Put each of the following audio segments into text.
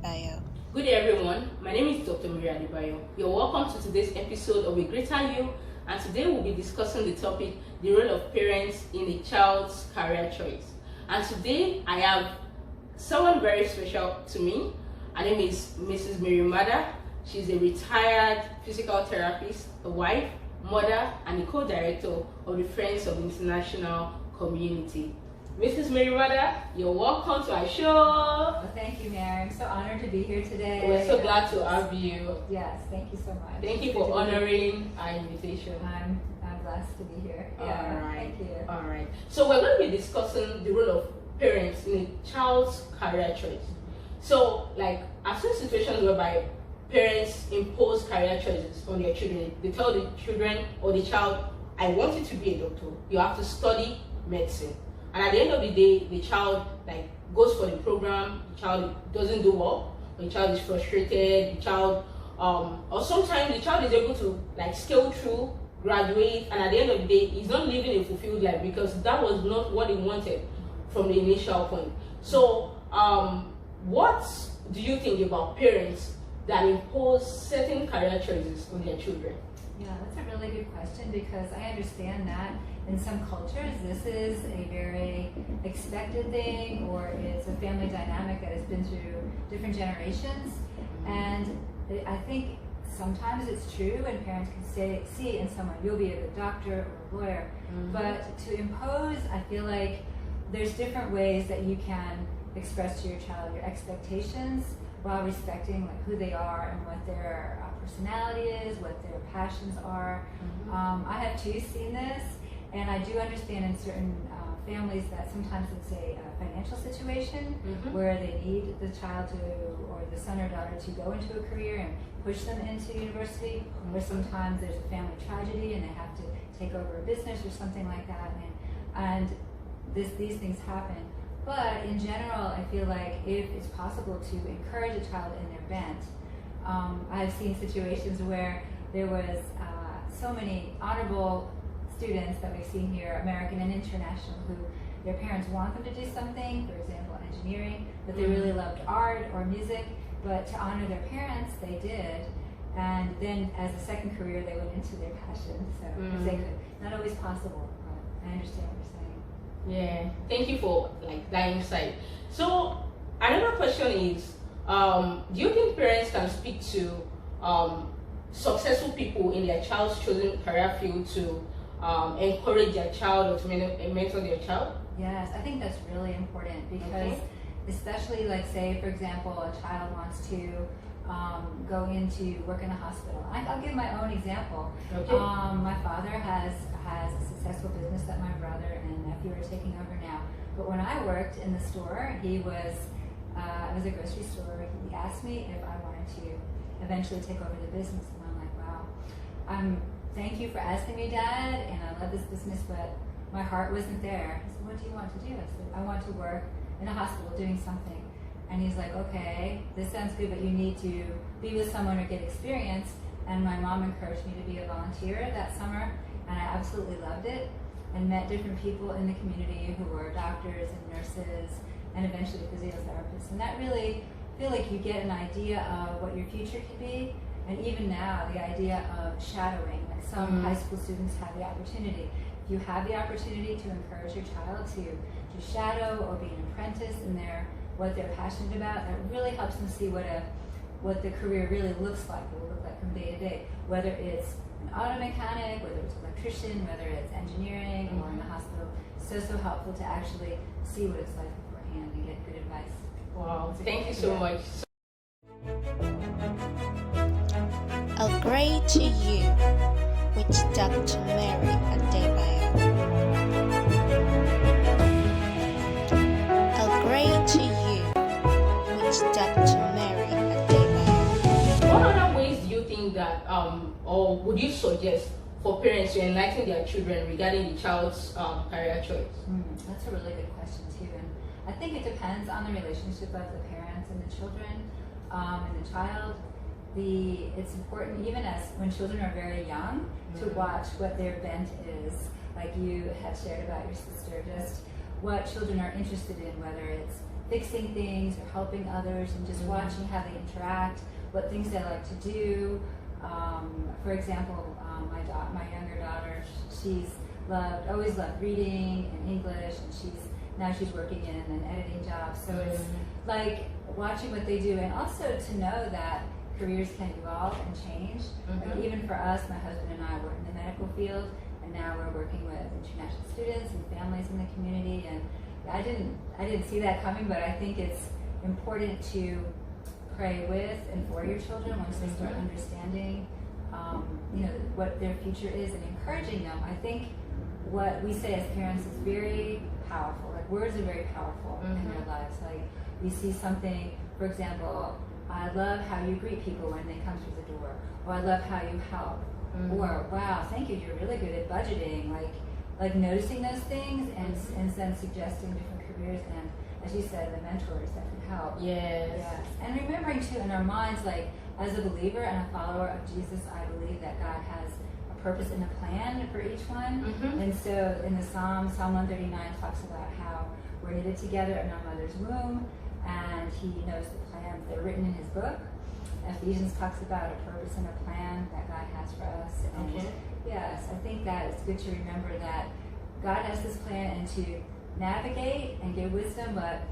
Adebayo. Good day everyone, my name is Dr. Mary Adebayo. You're welcome to today's episode of A Greater You, and today we'll be discussing the topic, the role of parents in a child's career choice. And today I have someone very special to me. Her name is Mrs. Mary Mada. She's a retired physical therapist, a wife, mother, and a co-director of the Friends of the International Community. Mrs. Mary Mada, you're welcome to our show. Well, thank you, Mary. I'm so honored to be here today. We're so glad to have you. Yes, thank you so much. Thank you for honoring our invitation. I'm blessed to be here. All right. Thank you. All right. So we're going to be discussing the role of parents in a child's career choice. So, like, I've seen situations whereby parents impose career choices on their children. They tell the children or the child, I want you to be a doctor. You have to study medicine. And at the end of the day, the child goes for the program, the child doesn't do well, the child is frustrated, the child or sometimes the child is able to scale through, graduate, and at the end of the day, he's not living a fulfilled life because that was not what he wanted from the initial point. So what do you think about parents that impose certain career choices on their children? Yeah, that's a really good question because I understand that in some cultures this is a very expected thing, or it's a family dynamic that has been through different generations. And I think sometimes it's true and parents can see in someone, you'll be a good doctor or a lawyer. But to impose, I feel like there's different ways that you can express to your child your expectations while respecting who they are and what their personality is, what their passions are. I have too seen this, and I do understand in certain families that sometimes it's a financial situation where they need the child to, or the son or daughter to go into a career and push them into university, or sometimes there's a family tragedy and they have to take over a business or something like that, and these things happen. But in general, I feel like if it's possible to encourage a child in their bent, I've seen situations where there was so many honorable students that we've seen here, American and international, who their parents want them to do something, for example, engineering, but they really loved art or music, but to honor their parents, they did. And then as a second career, they went into their passion. So if they could, not always possible, but I understand what you're saying. Yeah, thank you for that insight. So another question is, do you think parents can speak to successful people in their child's chosen career field to encourage their child or to mentor their child? Yes, I think that's really important because especially say for example a child wants to go into work in a hospital. I'll give my own example. My father has a successful business that my brother and nephew are taking over now. But when I worked in the store, it was a grocery store. He asked me if I wanted to eventually take over the business, and I'm like, wow. Thank you for asking me, Dad, and I love this business, but my heart wasn't there. He said, what do you want to do? I said, I want to work in a hospital doing something. And he's like, okay, this sounds good, but you need to be with someone or get experience. And my mom encouraged me to be a volunteer that summer, and I absolutely loved it and met different people in the community who were doctors and nurses and eventually physiotherapists. And that really, I feel like you get an idea of what your future could be. And even now, the idea of shadowing, some high school students have the opportunity. If you have the opportunity to encourage your child to shadow or be an apprentice in what they're passionate about, that really helps them see what the career really looks like, what it will look like from day to day. Whether it's an auto mechanic, whether it's an electrician, whether it's engineering or in the hospital. So helpful to actually see what it's like beforehand and get good advice. Wow, thank you so much. A Great to You with Dr. Mary Adebayo. A Great to You with Dr. Mary Adebayo. What other ways do you think that, or would you suggest for parents to enlighten their children regarding the child's career choice? That's a really good question too, and I think it depends on the relationship of the parents and the children and the child. It's important, even as when children are very young, to watch what their bent is. Like you had shared about your sister, just what children are interested in, whether it's fixing things or helping others, and just watching how they interact, what things they like to do. For example, my younger daughter, she's always loved reading and English, and now she's working in an editing job. So it's like watching what they do, and also to know that careers can evolve and change. Like even for us, my husband and I were in the medical field, and now we're working with international students and families in the community. And I didn't see that coming, but I think it's important to pray with and for your children once they start understanding, what their future is, and encouraging them. I think what we say as parents is very powerful. Like words are very powerful in their lives. Like we see something, for example, I love how you greet people when they come through the door, or I love how you help, or wow, thank you, you're really good at budgeting. Like noticing those things and then suggesting different careers, and as you said, the mentors that can help. Yes. And remembering too in our minds, like as a believer and a follower of Jesus, I believe that God has a purpose and a plan for each one. And so in the Psalm 139 talks about how we're knitted together in our mother's womb, and he knows the plans. They're written in his book. Ephesians talks about a purpose and a plan that God has for us. And yes, I think that it's good to remember that God has this plan, and to navigate and give wisdom, but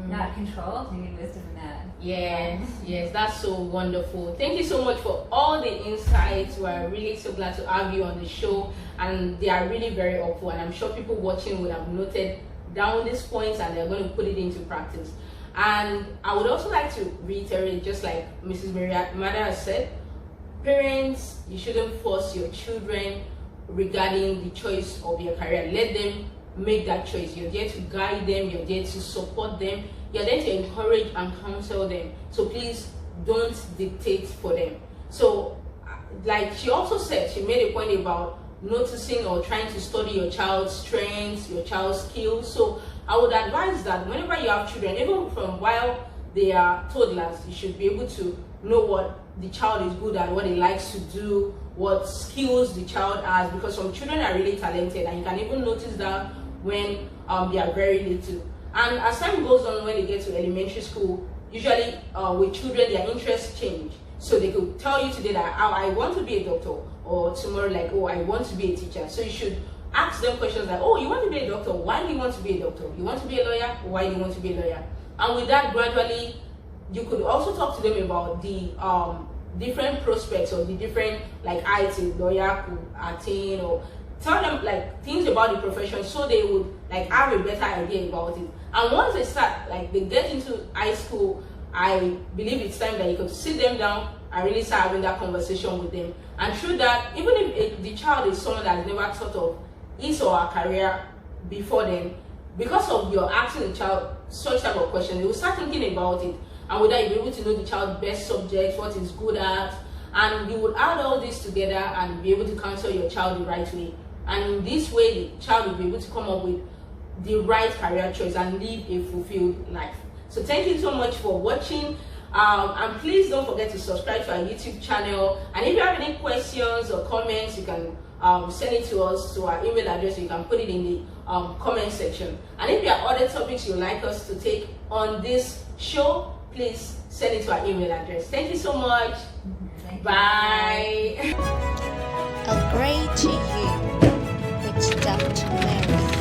not control. You need wisdom in that. Yes, that's so wonderful. Thank you so much for all the insights. We're really so glad to have you on the show, and they are really very helpful, and I'm sure people watching will have noted down these points, and they're going to put it into practice. And I would also like to reiterate, just like Mrs. Mada has said, parents, you shouldn't force your children regarding the choice of your career. Let them make that choice. You're there to guide them, you're there to support them, you're there to encourage and counsel them. So please don't dictate for them. So like she also said, she made a point about noticing or trying to study your child's strengths, your child's skills. So I would advise that whenever you have children, even from while they are toddlers, you should be able to know what the child is good at, what he likes to do, what skills the child has, because some children are really talented, and you can even notice that when they are very little. And as time goes on, when they get to elementary school, usually with children, their interests change. So they could tell you today that, oh, I want to be a doctor, or tomorrow like, oh, I want to be a teacher. So you should ask them questions like, oh, you want to be a doctor, why do you want to be a doctor? You want to be a lawyer, why do you want to be a lawyer? And with that, gradually you could also talk to them about the different prospects, or the different like heights a lawyer could attain, or tell them like things about the profession, so they would like have a better idea about it. And once they start, like they get into high school, I believe it's time that you could sit them down and really start having that conversation with them. And through that, even if the child is someone that has never thought of his or her career before then, because of your asking the child such type of questions, they will start thinking about it. And with that, you'll be able to know the child's best subjects, what he's good at, and you would add all this together and be able to counsel your child the right way. And in this way, the child will be able to come up with the right career choice and live a fulfilled life. So thank you so much for watching. And please don't forget to subscribe to our YouTube channel. And if you have any questions or comments, you can send it to us to our email address. You can put it in the comment section. And if there are other topics you'd like us to take on this show, please send it to our email address. Thank you so much. Bye. A grade to you with Dr. Mary.